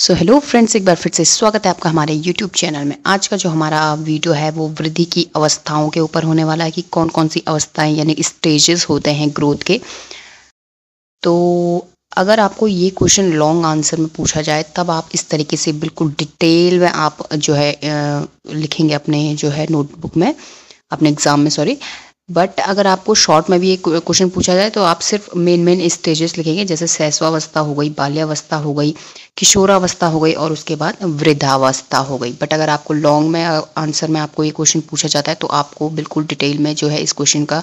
Hello friends, एक बार फिर से स्वागत है आपका हमारे यूट्यूब चैनल में। आज का जो हमारा वीडियो है वो वृद्धि की अवस्थाओं के ऊपर होने वाला है कि कौन कौन सी अवस्थाएं यानी स्टेजेस होते हैं ग्रोथ के। तो अगर आपको ये क्वेश्चन लॉन्ग आंसर में पूछा जाए तब आप इस तरीके से बिल्कुल डिटेल में आप जो है लिखेंगे अपने जो है नोटबुक में, अपने एग्ज़ाम में, सॉरी। बट अगर आपको शॉर्ट में भी एक क्वेश्चन पूछा जाए तो आप सिर्फ मेन स्टेजेस लिखेंगे, जैसे शैशवावस्था हो गई, बाल्यावस्था हो गई, किशोरावस्था हो गई और उसके बाद वृद्धावस्था हो गई। बट अगर आपको लॉन्ग में आंसर में आपको ये क्वेश्चन पूछा जाता है तो आपको बिल्कुल डिटेल में जो है इस क्वेश्चन का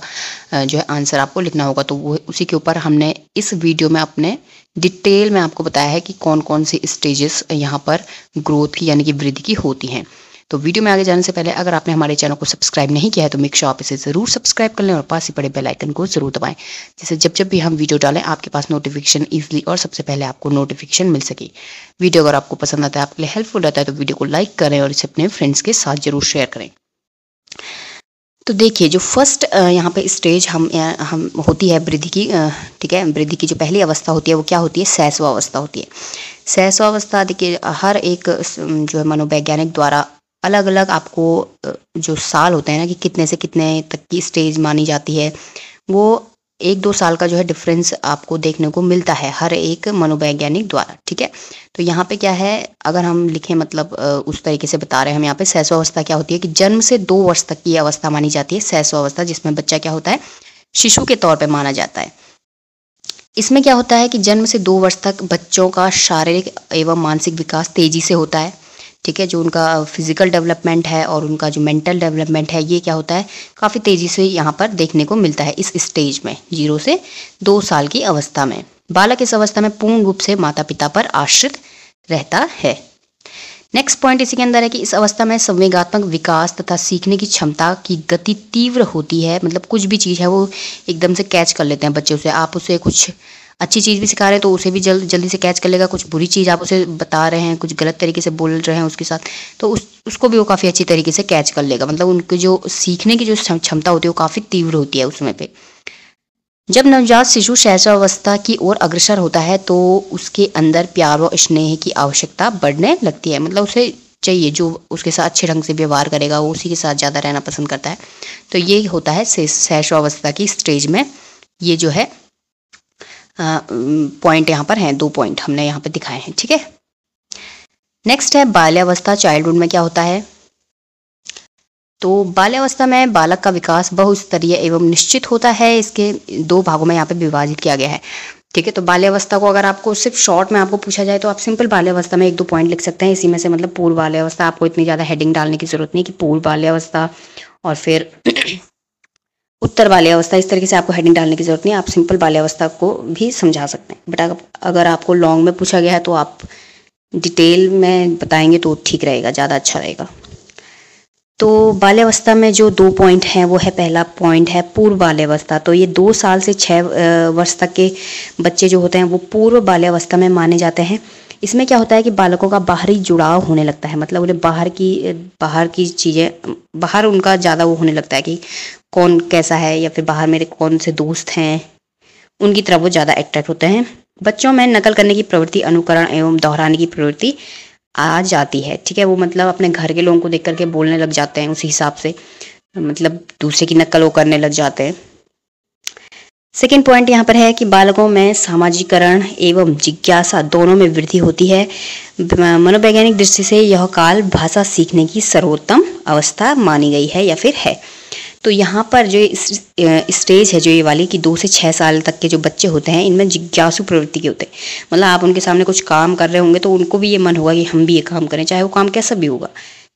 जो है आंसर आपको लिखना होगा। तो वो उसी के ऊपर हमने इस वीडियो में अपने डिटेल में आपको बताया है कि कौन कौन सी स्टेजेस यहाँ पर ग्रोथ की यानी कि वृद्धि की होती हैं। तो वीडियो में आगे जाने से पहले अगर आपने हमारे चैनल को सब्सक्राइब नहीं किया है तो मेक श्योर आप इसे ज़रूर सब्सक्राइब कर लें और पास ही पड़े बेल आइकन को ज़रूर दबाएं, जिससे जब भी हम वीडियो डालें आपके पास नोटिफिकेशन ईजिली और सबसे पहले आपको नोटिफिकेशन मिल सके। वीडियो अगर आपको पसंद आता है, आपके लिए हेल्पफुल रहता है तो वीडियो को लाइक करें और इसे अपने फ्रेंड्स के साथ जरूर शेयर करें। तो देखिए, जो फर्स्ट यहाँ पे स्टेज हम होती है वृद्धि की, ठीक है। वृद्धि की जो पहली अवस्था होती है वो क्या होती है? शैशवावस्था होती है। शैशवावस्था देखिए, हर एक जो है मनोवैज्ञानिक द्वारा अलग अलग आपको जो साल होते हैं ना कि कितने से कितने तक की स्टेज मानी जाती है, वो 1-2 साल का जो है डिफरेंस आपको देखने को मिलता है हर एक मनोवैज्ञानिक द्वारा, ठीक है। तो यहाँ पे क्या है, अगर हम लिखें मतलब उस तरीके से बता रहे हैं हम यहाँ पे। शैशवावस्था क्या होती है कि जन्म से 2 वर्ष तक की अवस्था मानी जाती है शैशवावस्था, जिसमें बच्चा क्या होता है, शिशु के तौर पे माना जाता है। इसमें क्या होता है कि जन्म से 2 वर्ष तक बच्चों का शारीरिक एवं मानसिक विकास तेजी से होता है, ठीक है। जो उनका फिजिकल डेवलपमेंट है और उनका जो मेंटल डेवलपमेंट है, ये क्या होता है, काफ़ी तेज़ी से यहाँ पर देखने को मिलता है इस स्टेज में, 0 से 2 साल की अवस्था में। बालक इस अवस्था में पूर्ण रूप से माता पिता पर आश्रित रहता है। नेक्स्ट पॉइंट इसी के अंदर है कि इस अवस्था में संवेगात्मक विकास तथा सीखने की क्षमता की गति तीव्र होती है। मतलब कुछ भी चीज़ है वो एकदम से कैच कर लेते हैं बच्चे उसे। आप उसे कुछ अच्छी चीज़ भी सिखा रहे हैं तो उसे भी जल्दी से कैच कर लेगा। कुछ बुरी चीज़ आप उसे बता रहे हैं, कुछ गलत तरीके से बोल रहे हैं उसके साथ, तो उसको भी वो काफ़ी अच्छी तरीके से कैच कर लेगा। मतलब उनकी जो सीखने की जो क्षमता होती है वो काफ़ी तीव्र होती है उस समय पे। जब नवजात शिशु शैशवावस्था की ओर अग्रसर होता है तो उसके अंदर प्यार व स्नेह की आवश्यकता बढ़ने लगती है। मतलब उसे चाहिए जो उसके साथ अच्छे ढंग से व्यवहार करेगा, वो उसी के साथ ज़्यादा रहना पसंद करता है। तो ये होता है शैशवावस्था की स्टेज में। ये जो है पॉइंट यहाँ पर हैं, 2 पॉइंट हमने यहाँ पे दिखाए हैं, ठीक है। नेक्स्ट है बाल्यावस्था। चाइल्डहुड में क्या होता है, तो बाल्यावस्था में बालक का विकास बहुस्तरीय एवं निश्चित होता है। इसके 2 भागों में यहाँ पे विभाजित किया गया है, ठीक है। तो बाल्यावस्था को अगर आपको सिर्फ शॉर्ट में आपको पूछा जाए तो आप सिंपल बाल्यावस्था में 1-2 पॉइंट लिख सकते हैं। इसी में से मतलब पूर्व बाल्यावस्था, आपको इतनी ज़्यादा हेडिंग डालने की जरूरत नहीं कि पूर्व बाल्यावस्था और फिर उत्तर बाल्यावस्था, इस तरीके से आपको हेडिंग डालने की जरूरत नहीं। आप सिंपल बाल्यावस्था को भी समझा सकते हैं। बट अगर आपको लॉन्ग में पूछा गया है तो आप डिटेल में बताएंगे तो ठीक रहेगा, ज़्यादा अच्छा रहेगा। तो बाल्यावस्था में जो 2 पॉइंट हैं वो है, पहला पॉइंट है पूर्व बाल्यावस्था। तो ये 2 साल से 6 वर्ष तक के बच्चे जो होते हैं वो पूर्व बाल्यावस्था में माने जाते हैं। इसमें क्या होता है कि बालकों का बाहरी जुड़ाव होने लगता है। मतलब उन्हें बाहर की चीज़ें, बाहर उनका ज़्यादा वो होने लगता है कि कौन कैसा है या फिर बाहर मेरे कौन से दोस्त हैं, उनकी तरफ वो ज़्यादा अट्रैक्ट होते हैं। बच्चों में नकल करने की प्रवृत्ति, अनुकरण एवं दोहराने की प्रवृत्ति आ जाती है, ठीक है। वो मतलब अपने घर के लोगों को देख करके बोलने लग जाते हैं उसी हिसाब से, मतलब दूसरे की नकल वो करने लग जाते हैं। सेकेंड पॉइंट यहाँ पर है कि बालकों में सामाजिकरण एवं जिज्ञासा दोनों में वृद्धि होती है। मनोवैज्ञानिक दृष्टि से यह काल भाषा सीखने की सर्वोत्तम अवस्था मानी गई है या फिर है। तो यहाँ पर जो स्टेज है जो ये वाली कि 2 से 6 साल तक के जो बच्चे होते हैं इनमें जिज्ञासु प्रवृत्ति के होते हैं। मतलब आप उनके सामने कुछ काम कर रहे होंगे तो उनको भी ये मन होगा कि हम भी ये काम करें, चाहे वो काम कैसा भी होगा,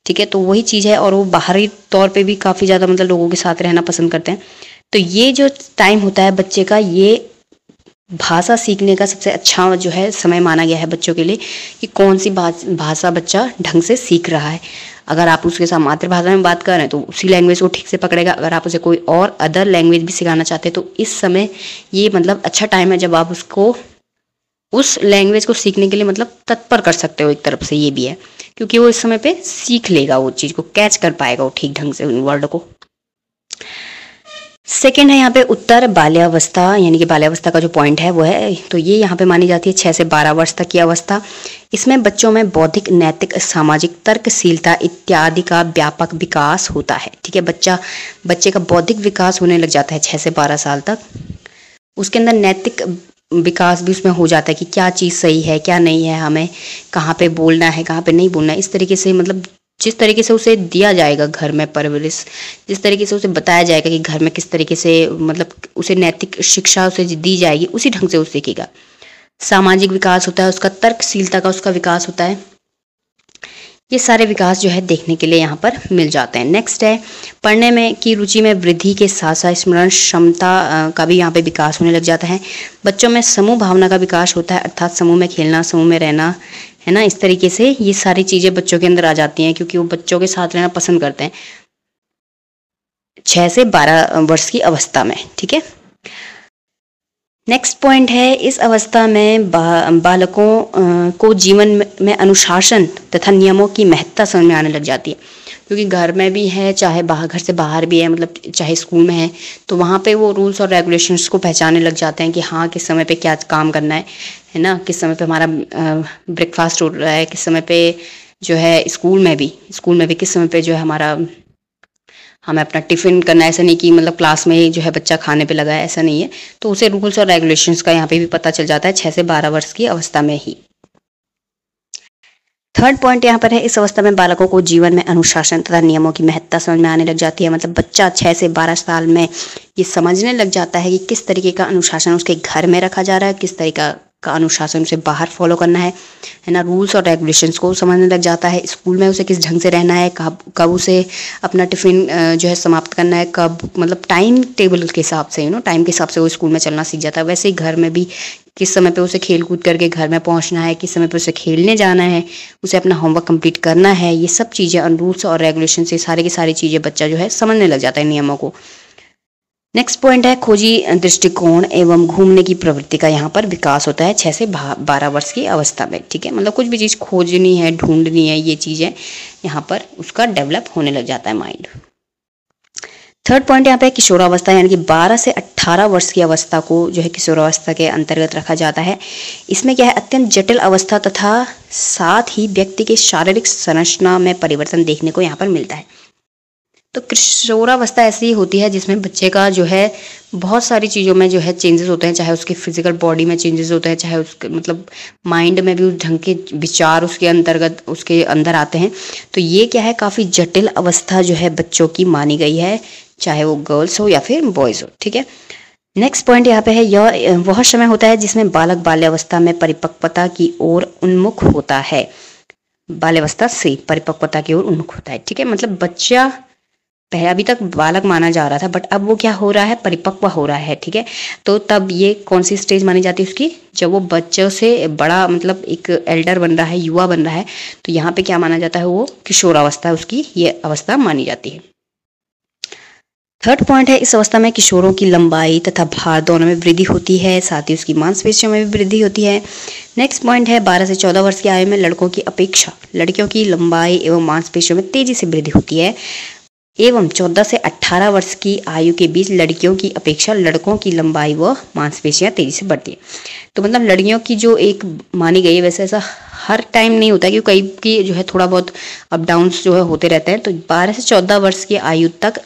ठीक है। तो वही चीज़ है। और वो बाहरी तौर पे भी काफ़ी ज़्यादा मतलब लोगों के साथ रहना पसंद करते हैं। तो ये जो टाइम होता है बच्चे का, ये भाषा सीखने का सबसे अच्छा जो है समय माना गया है बच्चों के लिए कि कौन सी भाषा बच्चा ढंग से सीख रहा है। अगर आप उसके साथ मातृभाषा में बात कर रहे हैं तो उसी लैंग्वेज को ठीक से पकड़ेगा। अगर आप उसे कोई और अदर लैंग्वेज भी सिखाना चाहते हैं तो इस समय ये मतलब अच्छा टाइम है जब आप उसको उस लैंग्वेज को सीखने के लिए मतलब तत्पर कर सकते हो। एक तरफ से ये भी है क्योंकि वो इस समय पे सीख लेगा, वो चीज़ को कैच कर पाएगा वो ठीक ढंग से उन वर्ड को। सेकेंड है यहाँ पे उत्तर बाल्यावस्था, यानी कि बाल्यावस्था का जो पॉइंट है वो है, तो ये यहाँ पे मानी जाती है 6 से 12 वर्ष तक की अवस्था। इसमें बच्चों में बौद्धिक, नैतिक, सामाजिक, तर्कशीलता इत्यादि का व्यापक विकास होता है। ठीक है, बच्चे का बौद्धिक विकास होने लग जाता है 6 से 12 साल तक। उसके अंदर नैतिक विकास भी उसमें हो जाता है कि क्या चीज़ सही है, क्या नहीं है, हमें कहाँ पे बोलना है, कहाँ पे नहीं बोलना है। इस तरीके से मतलब जिस तरीके से उसे दिया जाएगा घर में परवरिश, जिस तरीके से उसे बताया जाएगा कि घर में किस तरीके से मतलब उसे नैतिक शिक्षा उसे दी जाएगी, उसी ढंग से वो सीखेगा। सामाजिक विकास होता है उसका, तर्कशीलता का उसका विकास होता है। ये सारे विकास जो है देखने के लिए यहाँ पर मिल जाते हैं। नेक्स्ट है पढ़ने में की रुचि में वृद्धि के साथ साथ स्मरण क्षमता का भी यहाँ पे विकास होने लग जाता है। बच्चों में समूह भावना का विकास होता है, अर्थात समूह में खेलना, समूह में रहना, है ना। इस तरीके से ये सारी चीज़ें बच्चों के अंदर आ जाती हैं, क्योंकि वो बच्चों के साथ रहना पसंद करते हैं 6 से 12 वर्ष की अवस्था में। ठीक है, नेक्स्ट पॉइंट है इस अवस्था में बालकों को जीवन में अनुशासन तथा नियमों की महत्ता समझ में आने लग जाती है, क्योंकि घर में भी है, चाहे बाहर, घर से बाहर भी है, मतलब चाहे स्कूल में है, तो वहाँ पे वो रूल्स और रेगुलेशंस को पहचानने लग जाते हैं कि हाँ किस समय पे क्या काम करना है ना, किस समय पे हमारा ब्रेकफास्ट हो रहा है, किस समय पे जो है स्कूल में भी किस समय पे जो है हमारा हमें अपना टिफ़िन करना है। ऐसा नहीं कि मतलब क्लास में ही जो है बच्चा खाने पे लगा है, ऐसा नहीं है। तो उसे रूल्स और रेगुलेशंस का यहाँ पे भी पता चल जाता है 6 से 12 वर्ष की अवस्था में ही। थर्ड पॉइंट यहाँ पर है इस अवस्था में बालकों को जीवन में अनुशासन तथा नियमों की महत्ता समझ में आने लग जाती है। मतलब बच्चा 6 से 12 साल में ये समझने लग जाता है कि किस तरीके का अनुशासन उसके घर में रखा जा रहा है, किस तरीका का अनुशासन उसे बाहर फॉलो करना है ना। रूल्स और रेगुलेशंस को समझने लग जाता है। स्कूल में उसे किस ढंग से रहना है, कब उसे अपना टिफ़िन जो है समाप्त करना है, कब मतलब टाइम टेबल के हिसाब से टाइम के हिसाब से वो स्कूल में चलना सीख जाता है। वैसे ही घर में भी किस समय पे उसे खेल कूद करके घर में पहुंचना है, किस समय पे उसे खेलने जाना है, उसे अपना होमवर्क कंप्लीट करना है। ये सब चीज़ें रूल्स और रेगुलेशन से सारी की सारी चीज़ें बच्चा जो है समझने लग जाता है नियमों को। नेक्स्ट पॉइंट है खोजी दृष्टिकोण एवं घूमने की प्रवृत्ति का यहाँ पर विकास होता है 6 से 12 वर्ष की अवस्था में। ठीक है, मतलब कुछ भी चीज़ खोजनी है, ढूंढनी है, ये चीज़ें यहाँ पर उसका डेवलप होने लग जाता है माइंड। थर्ड पॉइंट यहाँ पे किशोरावस्था, यानी कि 12 से 18 वर्ष की अवस्था को जो है किशोरावस्था के अंतर्गत रखा जाता है। इसमें क्या है अत्यंत जटिल अवस्था तथा साथ ही व्यक्ति के शारीरिक संरचना में परिवर्तन देखने को यहाँ पर मिलता है। तो किशोरावस्था ऐसी ही होती है जिसमें बच्चे का जो है बहुत सारी चीज़ों में जो है चेंजेस होते हैं, चाहे उसके फिजिकल बॉडी में चेंजेस होते हैं, चाहे उसके मतलब माइंड में भी उस ढंग के विचार उसके अंतर्गत उसके अंदर आते हैं। तो ये क्या है काफ़ी जटिल अवस्था जो है बच्चों की मानी गई है, चाहे वो गर्ल्स हो या फिर बॉयज़ हो। ठीक है, नेक्स्ट पॉइंट यहाँ पे है यह वह समय होता है जिसमें बालक बाल्यावस्था में परिपक्वता की ओर उन्मुख होता है। बाल्यावस्था से परिपक्वता की ओर उन्मुख होता है। ठीक है, मतलब बच्चा पहले अभी तक बालक माना जा रहा था, बट अब वो क्या हो रहा है, परिपक्व हो रहा है। ठीक है, तो तब ये कौन सी स्टेज मानी जाती है उसकी, जब वो बच्चों से बड़ा मतलब एक एल्डर बन रहा है, युवा बन रहा है, तो यहाँ पे क्या माना जाता है, वो किशोरावस्था उसकी ये अवस्था मानी जाती है। थर्ड पॉइंट है इस अवस्था में किशोरों की लंबाई तथा भार दोनों में वृद्धि होती है, साथ ही उसकी मांसपेशियों में भी वृद्धि होती है। नेक्स्ट पॉइंट है 12 से 14 वर्ष की आयु में लड़कों की अपेक्षा लड़कियों की लंबाई एवं मांसपेशियों में तेजी से वृद्धि होती है, एवं 14 से 18 वर्ष की आयु के बीच लड़कियों की अपेक्षा लड़कों की लंबाई व मांसपेशियां तेजी से बढ़ती है। तो मतलब लड़कियों की जो एक मानी गई है, वैसे ऐसा हर टाइम नहीं होता, क्योंकि कई की जो है थोड़ा बहुत अप डाउन्स जो है होते रहते हैं। तो 12 से 14 वर्ष की आयु तक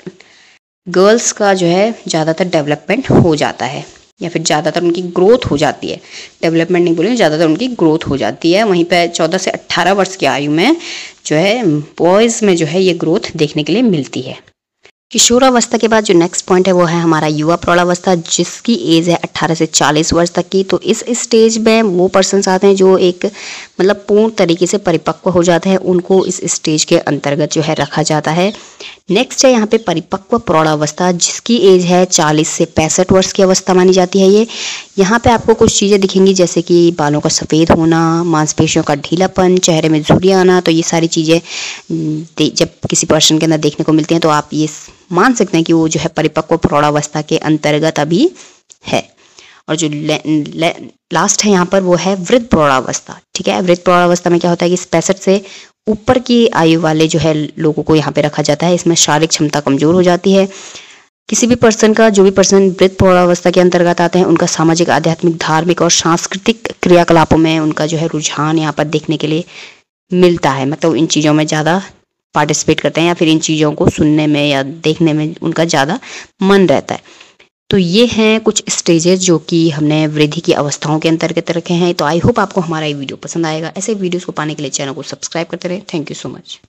गर्ल्स का जो है ज़्यादातर डेवलपमेंट हो जाता है, या फिर ज़्यादातर उनकी ग्रोथ हो जाती है। डेवलपमेंट नहीं बोलेंगे, ज़्यादातर उनकी ग्रोथ हो जाती है। वहीं पे 14 से 18 वर्ष की आयु में जो है बॉयज़ में जो है ये ग्रोथ देखने के लिए मिलती है। किशोरावस्था के बाद जो नेक्स्ट पॉइंट है वो है हमारा युवा प्रौढ़ावस्था, जिसकी एज है 18 से 40 वर्ष तक की। तो इस स्टेज में वो पर्सन्स आते हैं जो एक मतलब पूर्ण तरीके से परिपक्व हो जाते हैं, उनको इस स्टेज के अंतर्गत जो है रखा जाता है। नेक्स्ट है यहाँ पे परिपक्व प्रौढ़ावस्था, जिसकी एज है 40 से 65 वर्ष की अवस्था मानी जाती है। ये यहाँ पे आपको कुछ चीज़ें दिखेंगी, जैसे कि बालों का सफ़ेद होना, मांसपेशियों का ढीलापन, चेहरे में झुर्रियाँ आना। तो ये सारी चीज़ें जब किसी पर्सन के अंदर देखने को मिलती हैं तो आप ये मान सकते हैं कि वो जो है परिपक्व प्रौढ़ावस्था के अंतर्गत अभी है। और जो लास्ट है यहाँ पर वो है वृद्ध प्रौढ़ावस्था। ठीक है, वृद्ध प्रौढ़ावस्था में क्या होता है कि 65 से ऊपर की आयु वाले जो है लोगों को यहाँ पे रखा जाता है। इसमें शारीरिक क्षमता कमजोर हो जाती है, किसी भी पर्सन का, जो भी पर्सन वृद्ध पौगंडावस्था के अंतर्गत आते हैं, उनका सामाजिक, आध्यात्मिक, धार्मिक और सांस्कृतिक क्रियाकलापों में उनका जो है रुझान यहाँ पर देखने के लिए मिलता है। मतलब इन चीज़ों में ज़्यादा पार्टिसिपेट करते हैं या फिर इन चीज़ों को सुनने में या देखने में उनका ज़्यादा मन रहता है। तो ये हैं कुछ स्टेजेस जो कि हमने वृद्धि की अवस्थाओं के अंतर्गत रखे हैं। तो आई होप आपको हमारा ये वीडियो पसंद आएगा। ऐसे वीडियोस को पाने के लिए चैनल को सब्सक्राइब करते रहें। Thank you so much.